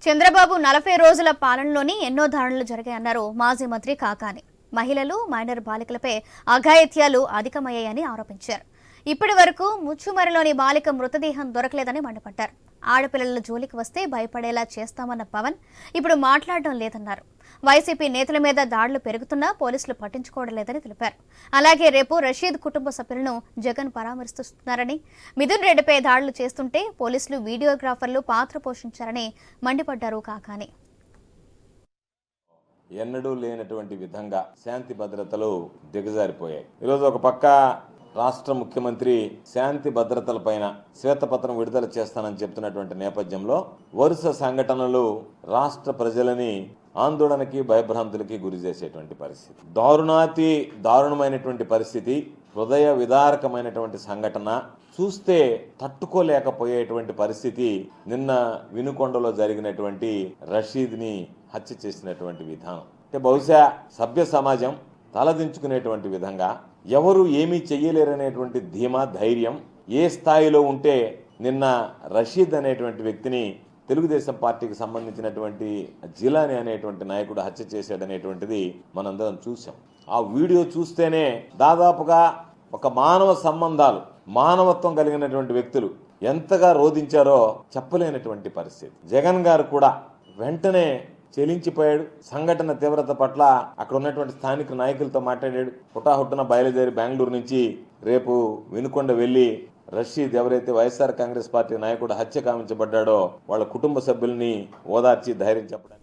చంద్రబాబు 40 రోజుల పాలనలోని ఎన్నో దాడులు జరిగాయన్నారు మాజీ మంత్రి కాకాని. మహిళలు, మైనర్ బాలికలపై అఘాయిత్యాలు అధికమయ్యాయని ఆరోపించారు. ఇప్పటి వరకు ముచ్చుమరిలోని బాలిక మృతదేహం దొరకలేదని మండిపడ్డారు. ఆడపిల్లల జోలికి వస్తే భయపడేలా చేస్తామన్న పవన్ ఇప్పుడు మాట్లాడడం లేదన్నారు. వైసీపీ నేతల మీద దాడులు పెరుగుతున్నా పోలీసులు పట్టించుకోవడం లేదని తెలిపారు. అలాగే రేపు రషీద్ కుటుంబ సభ్యులను జగన్ పరామర్శిస్తున్నారని, మిథున్ రెడ్డిపై దాడులు చేస్తుంటే పోలీసులు, వీడియోగ్రాఫర్లు పాత్ర పోషించారని మండిపడ్డారు కాకాని. ఎన్నడూ లేనటువంటి విధంగా శాంతి భద్రతలు దిగజారిపోయాయి. ఈరోజు ఒక పక్క రాష్ట్ర ముఖ్యమంత్రి శాంతి భద్రతలపైన శ్వేతపత్రం విడుదల చేస్తానని చెప్తున్నటువంటి నేపథ్యంలో వరుస సంఘటనలు రాష్ట్ర ప్రజలని ఆందోళనకి, భయభ్రాంతులకి గురి చేసేటువంటి పరిస్థితి, దారుణమైనటువంటి పరిస్థితి, హృదయ విదారకమైనటువంటి సంఘటన, చూస్తే తట్టుకోలేకపోయేటువంటి పరిస్థితి. నిన్న వినుకొండలో జరిగినటువంటి రషీద్ని హత్య చేసినటువంటి విధానం అంటే బహుశా సభ్య సమాజం తలదించుకునేటువంటి విధంగా, ఎవరు ఏమీ చెయ్యలేరనేటువంటి ధీమా, ధైర్యం ఏ స్థాయిలో ఉంటే నిన్న రషీద్ అనేటువంటి వ్యక్తిని తెలుగుదేశం పార్టీకి సంబంధించినటువంటి జిలాని అనేటువంటి నాయకుడు హత్య చేశాడనేటువంటిది మనందరం చూసాం. ఆ వీడియో చూస్తేనే దాదాపుగా ఒక మానవ సంబంధాలు, మానవత్వం కలిగినటువంటి వ్యక్తులు ఎంతగా రోధించారో చెప్పలేనటువంటి పరిస్థితి. జగన్ గారు కూడా వెంటనే చెలించిపోయాడు. సంఘటన తీవ్రత పట్ల అక్కడ ఉన్నటువంటి స్థానిక నాయకులతో మాట్లాడాడు. హుటాహుట్టున బయలుదేరి బెంగళూరు నుంచి రేపు వినుకొండ వెళ్లి రషీద్ ఎవరైతే వైఎస్ఆర్ కాంగ్రెస్ పార్టీ నాయకుడు హత్య కావించబడ్డాడో వాళ్ళ కుటుంబ సభ్యుల్ని ఓదార్చి ధైర్యం చెప్పడానికి